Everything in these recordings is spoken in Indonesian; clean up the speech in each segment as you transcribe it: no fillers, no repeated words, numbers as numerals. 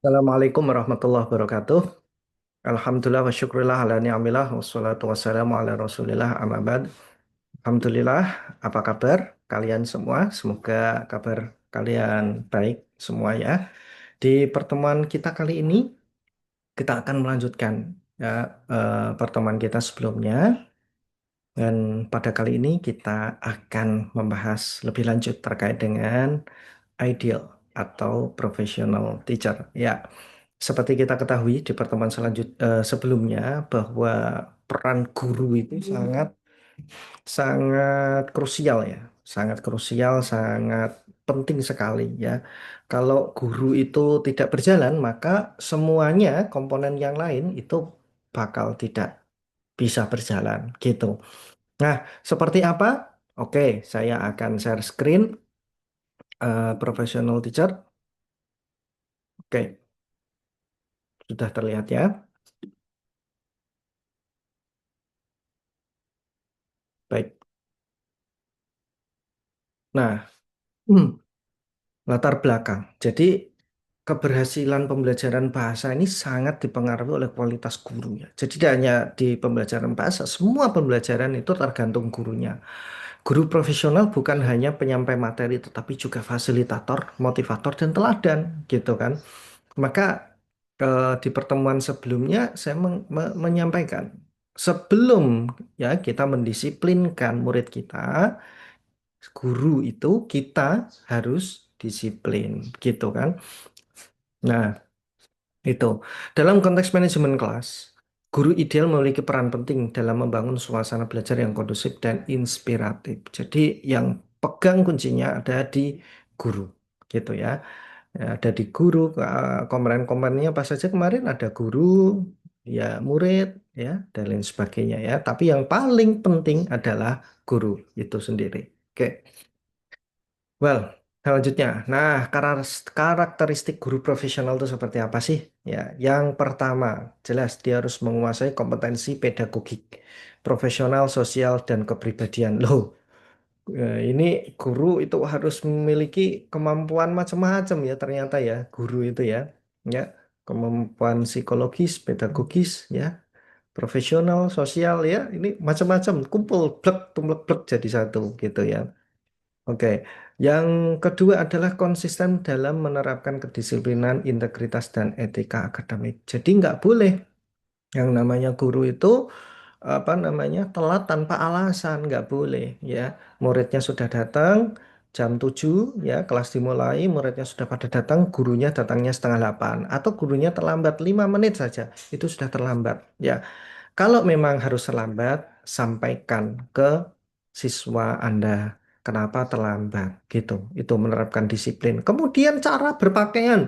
Assalamualaikum warahmatullahi wabarakatuh. Alhamdulillah wa syukurillah ala ni'amillah wassalatu wassalamu ala rasulillah amma ba'd. Alhamdulillah, apa kabar kalian semua? Semoga kabar kalian baik semua ya. Di pertemuan kita kali ini, kita akan melanjutkan ya pertemuan kita sebelumnya. Dan pada kali ini kita akan membahas lebih lanjut terkait dengan ideal atau professional teacher. Ya, seperti kita ketahui di pertemuan sebelumnya bahwa peran guru itu sangat sangat krusial ya, sangat krusial, sangat penting sekali ya. Kalau guru itu tidak berjalan, maka semuanya komponen yang lain itu bakal tidak bisa berjalan gitu. Nah, seperti apa? Oke, saya akan share screen professional teacher. Oke, sudah terlihat ya. Baik. Nah, latar belakang. Jadi, keberhasilan pembelajaran bahasa ini sangat dipengaruhi oleh kualitas gurunya. Jadi, tidak hanya di pembelajaran bahasa, semua pembelajaran itu tergantung gurunya. Guru profesional bukan hanya penyampai materi, tetapi juga fasilitator, motivator, dan teladan, gitu kan. Maka di pertemuan sebelumnya saya menyampaikan sebelum ya kita mendisiplinkan murid kita, guru itu kita harus disiplin, gitu kan. Nah, itu dalam konteks manajemen kelas, guru ideal memiliki peran penting dalam membangun suasana belajar yang kondusif dan inspiratif. Jadi yang pegang kuncinya ada di guru, gitu ya. Ya, ada di guru, komponen-komponennya apa saja kemarin ada guru, ya murid, ya dan lain sebagainya ya. Tapi yang paling penting adalah guru itu sendiri. Oke, well, selanjutnya. Nah, karakteristik guru profesional itu seperti apa sih? Ya, yang pertama, jelas dia harus menguasai kompetensi pedagogik, profesional, sosial, dan kepribadian. Loh, ini guru itu harus memiliki kemampuan macam-macam ya ternyata ya guru itu ya. Ya, kemampuan psikologis, pedagogis ya, profesional, sosial ya. Ini macam-macam kumpul blek tumblek blek jadi satu gitu ya. Oke. Yang kedua adalah konsisten dalam menerapkan kedisiplinan, integritas dan etika akademik. Jadi nggak boleh yang namanya guru itu apa namanya telat tanpa alasan, nggak boleh ya. Muridnya sudah datang jam 7 ya, kelas dimulai, muridnya sudah pada datang, gurunya datangnya setengah 8 atau gurunya terlambat 5 menit saja, itu sudah terlambat ya. Kalau memang harus terlambat, sampaikan ke siswa Anda kenapa terlambat gitu. Itu menerapkan disiplin. Kemudian cara berpakaian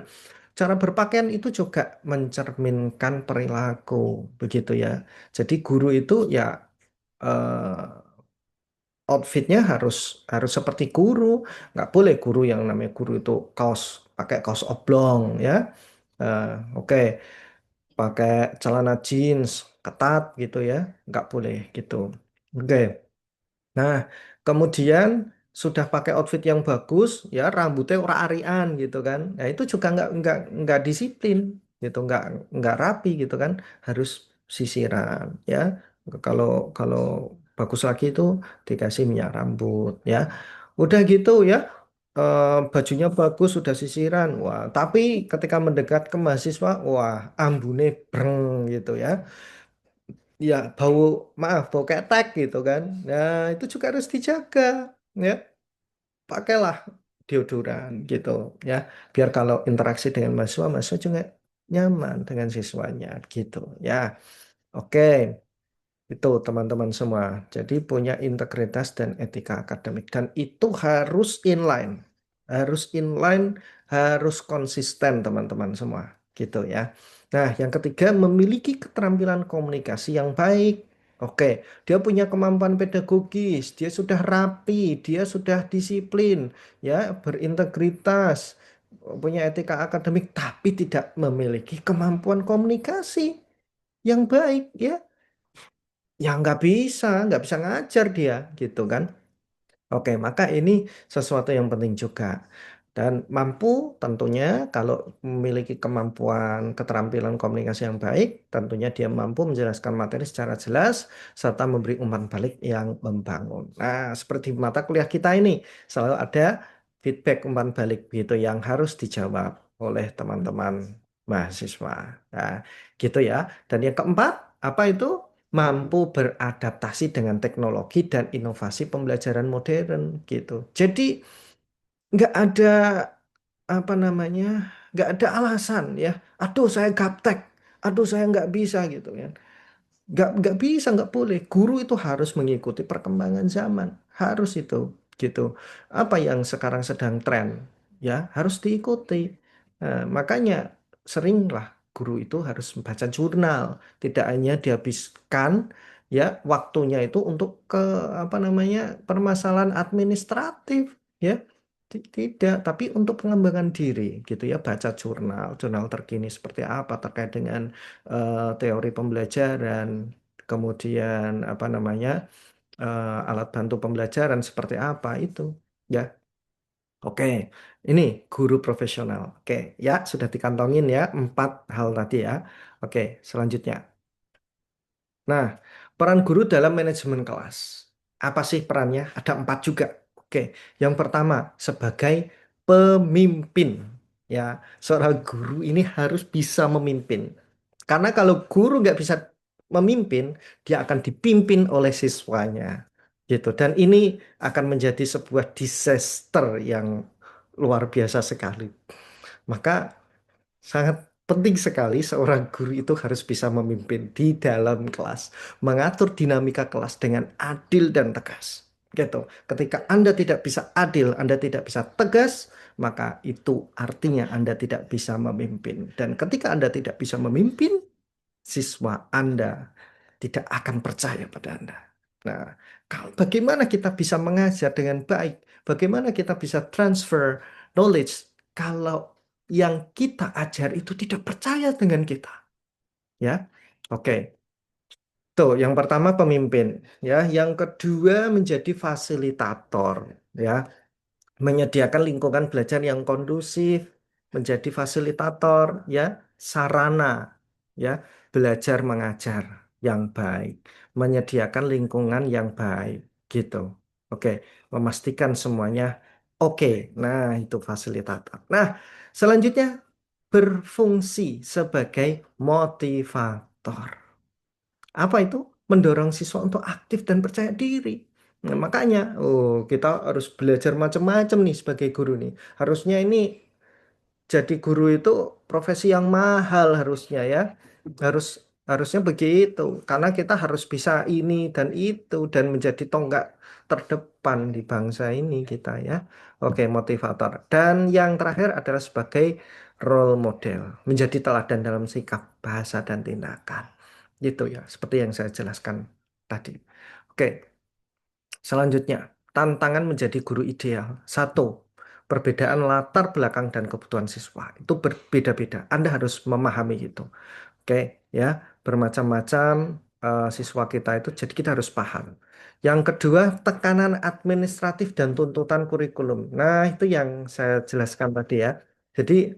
itu juga mencerminkan perilaku, begitu ya. Jadi guru itu ya outfitnya harus harus seperti guru, nggak boleh guru yang namanya guru itu pakai kaos oblong ya. Eh, oke, pakai celana jeans ketat gitu ya, nggak boleh gitu. Oke. Nah, kemudian sudah pakai outfit yang bagus, ya rambutnya ora arian gitu kan. Nah, itu juga nggak disiplin gitu, nggak rapi gitu kan. Harus sisiran ya. Kalau kalau bagus lagi itu dikasih minyak rambut ya. Udah gitu ya. Bajunya bagus sudah sisiran. Wah, tapi ketika mendekat ke mahasiswa, wah, ambune breng gitu ya. Ya, bau ketek gitu kan. Nah, itu juga harus dijaga, ya. Pakailah deodoran gitu, ya. Biar kalau interaksi dengan mahasiswa, mahasiswa juga nyaman dengan siswanya gitu, ya. Oke, itu teman-teman semua. Jadi punya integritas dan etika akademik dan itu harus inline, harus konsisten teman-teman semua, gitu ya. Nah, yang ketiga memiliki keterampilan komunikasi yang baik. Oke, dia punya kemampuan pedagogis, dia sudah rapi, dia sudah disiplin, ya, berintegritas, punya etika akademik, tapi tidak memiliki kemampuan komunikasi yang baik, ya. Ya nggak bisa ngajar dia gitu kan. Oke, maka ini sesuatu yang penting juga. Dan mampu tentunya kalau memiliki kemampuan keterampilan komunikasi yang baik, tentunya dia mampu menjelaskan materi secara jelas serta memberi umpan balik yang membangun. Nah, seperti mata kuliah kita ini selalu ada feedback umpan balik gitu yang harus dijawab oleh teman-teman mahasiswa. Nah, gitu ya. Dan yang keempat, apa itu? Mampu beradaptasi dengan teknologi dan inovasi pembelajaran modern gitu. Jadi nggak ada apa namanya, nggak ada alasan ya. Aduh saya gaptek, aduh saya nggak bisa gitu ya. Nggak bisa, nggak boleh. Guru itu harus mengikuti perkembangan zaman, harus itu gitu. Apa yang sekarang sedang tren ya harus diikuti. Nah, makanya seringlah guru itu harus membaca jurnal, tidak hanya dihabiskan ya waktunya itu untuk ke apa namanya permasalahan administratif ya. Tidak, tapi untuk pengembangan diri gitu ya, baca jurnal, jurnal terkini seperti apa terkait dengan teori pembelajaran, kemudian apa namanya alat bantu pembelajaran seperti apa itu ya. Oke, ini guru profesional. Oke, ya sudah dikantongin ya empat hal tadi ya. Oke, selanjutnya. Nah, peran guru dalam manajemen kelas. Apa sih perannya? Ada empat juga. Oke, yang pertama sebagai pemimpin. Ya, seorang guru ini harus bisa memimpin. Karena kalau guru nggak bisa memimpin, dia akan dipimpin oleh siswanya. Gitu. Dan ini akan menjadi sebuah disaster yang luar biasa sekali. Maka sangat penting sekali seorang guru itu harus bisa memimpin di dalam kelas, mengatur dinamika kelas dengan adil dan tegas. Gitu. Ketika Anda tidak bisa adil, Anda tidak bisa tegas, maka itu artinya Anda tidak bisa memimpin. Dan ketika Anda tidak bisa memimpin, siswa Anda tidak akan percaya pada Anda. Nah, bagaimana kita bisa mengajar dengan baik? Bagaimana kita bisa transfer knowledge kalau yang kita ajar itu tidak percaya dengan kita? Ya, oke. Tuh, yang pertama pemimpin, ya. Yang kedua menjadi fasilitator, ya, menyediakan lingkungan belajar yang kondusif, menjadi fasilitator, ya, sarana, ya, belajar mengajar yang baik, menyediakan lingkungan yang baik, gitu. Oke, memastikan semuanya oke. Nah, itu fasilitator. Nah, selanjutnya berfungsi sebagai motivator. Apa itu? Mendorong siswa untuk aktif dan percaya diri. Nah, makanya, kita harus belajar macam-macam nih sebagai guru nih. Harusnya ini jadi guru itu profesi yang mahal harusnya ya. Harus harusnya begitu. Karena kita harus bisa ini dan itu dan menjadi tonggak terdepan di bangsa ini kita ya. Oke, motivator. Dan yang terakhir adalah sebagai role model, menjadi teladan dalam sikap, bahasa dan tindakan. Gitu ya, seperti yang saya jelaskan tadi. Oke, selanjutnya, tantangan menjadi guru ideal. Satu, perbedaan latar belakang dan kebutuhan siswa. Itu berbeda-beda. Anda harus memahami itu. Oke, ya, bermacam-macam siswa kita itu, jadi kita harus paham. Yang kedua, tekanan administratif dan tuntutan kurikulum. Nah, itu yang saya jelaskan tadi ya. Jadi,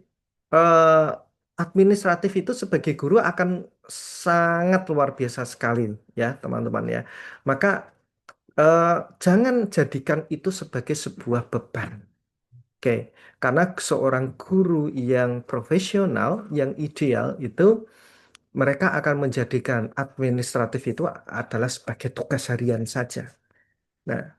eh, administratif itu sebagai guru akan sangat luar biasa sekali ya, teman-teman ya. Maka eh, jangan jadikan itu sebagai sebuah beban. Oke, karena seorang guru yang profesional, yang ideal itu mereka akan menjadikan administratif itu adalah sebagai tugas harian saja. Nah,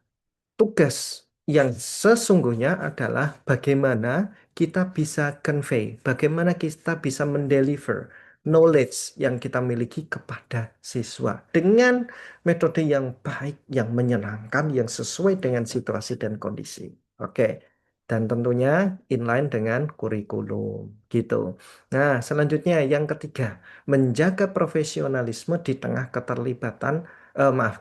tugas yang sesungguhnya adalah bagaimana kita bisa convey, bagaimana kita bisa mendeliver knowledge yang kita miliki kepada siswa dengan metode yang baik, yang menyenangkan, yang sesuai dengan situasi dan kondisi. Oke. Dan tentunya inline dengan kurikulum gitu. Nah, selanjutnya yang ketiga, menjaga profesionalisme di tengah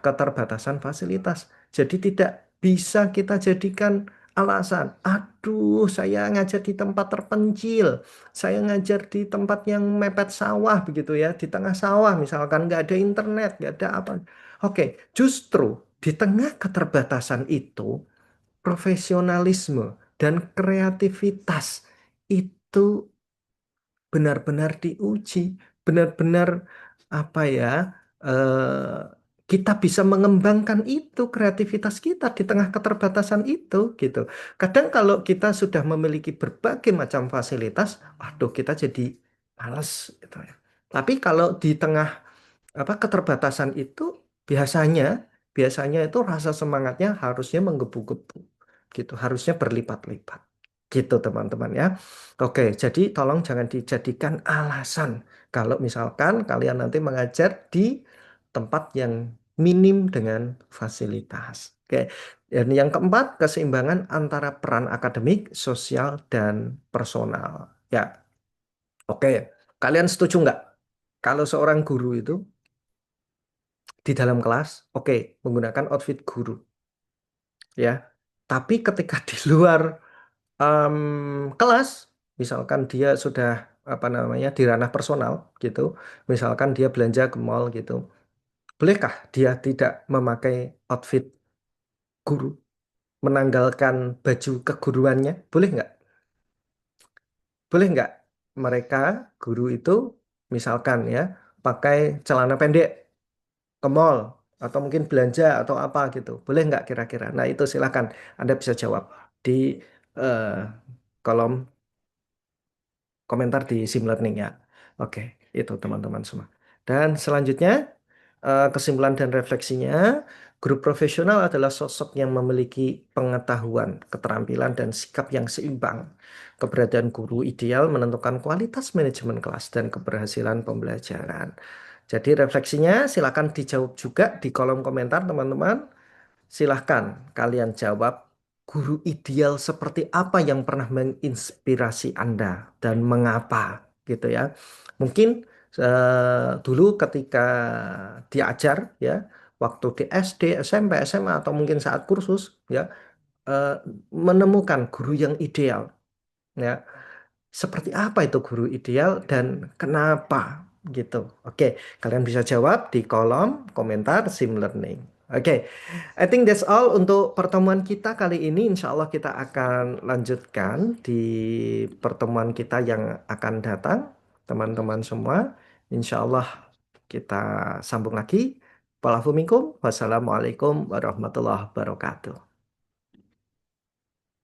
keterbatasan fasilitas. Jadi tidak bisa kita jadikan alasan, aduh saya ngajar di tempat terpencil, saya ngajar di tempat yang mepet sawah begitu ya, di tengah sawah misalkan nggak ada internet, nggak ada apa. Oke, justru di tengah keterbatasan itu, profesionalisme, dan kreativitas itu benar-benar diuji, benar-benar apa ya, eh, kita bisa mengembangkan itu kreativitas kita di tengah keterbatasan itu gitu. Kadang kalau kita sudah memiliki berbagai macam fasilitas, waduh kita jadi males gitu ya. Tapi kalau di tengah apa keterbatasan itu biasanya biasanya itu rasa semangatnya harusnya menggebu-gebu gitu, harusnya berlipat-lipat gitu teman-teman ya. Oke, jadi tolong jangan dijadikan alasan kalau misalkan kalian nanti mengajar di tempat yang minim dengan fasilitas. Oke. Dan yang keempat, keseimbangan antara peran akademik, sosial, dan personal. Ya, oke. Kalian setuju nggak? Kalau seorang guru itu di dalam kelas, oke, menggunakan outfit guru, ya. Tapi ketika di luar kelas, misalkan dia sudah apa namanya di ranah personal gitu, misalkan dia belanja ke mall gitu, bolehkah dia tidak memakai outfit guru, menanggalkan baju keguruannya? Boleh nggak? Boleh nggak mereka guru itu misalkan ya pakai celana pendek ke mall atau mungkin belanja atau apa gitu. Boleh nggak kira-kira? Nah, itu silakan Anda bisa jawab di eh, kolom komentar di sim learning ya. Oke, itu teman-teman semua. Dan selanjutnya kesimpulan dan refleksinya, guru profesional adalah sosok yang memiliki pengetahuan, keterampilan, dan sikap yang seimbang. Keberadaan guru ideal menentukan kualitas manajemen kelas dan keberhasilan pembelajaran. Jadi refleksinya silakan dijawab juga di kolom komentar teman-teman. Silahkan kalian jawab guru ideal seperti apa yang pernah menginspirasi Anda dan mengapa gitu ya. Mungkin dulu ketika diajar ya, waktu di SD, SMP, SMA atau mungkin saat kursus ya, eh, menemukan guru yang ideal ya. Seperti apa itu guru ideal dan kenapa gitu. Oke, kalian bisa jawab di kolom komentar sim learning. Oke, I think that's all untuk pertemuan kita kali ini. Insya Allah kita akan lanjutkan di pertemuan kita yang akan datang, teman-teman semua. Insya Allah kita sambung lagi. Walafuminkum. Wassalamualaikum warahmatullahi wabarakatuh.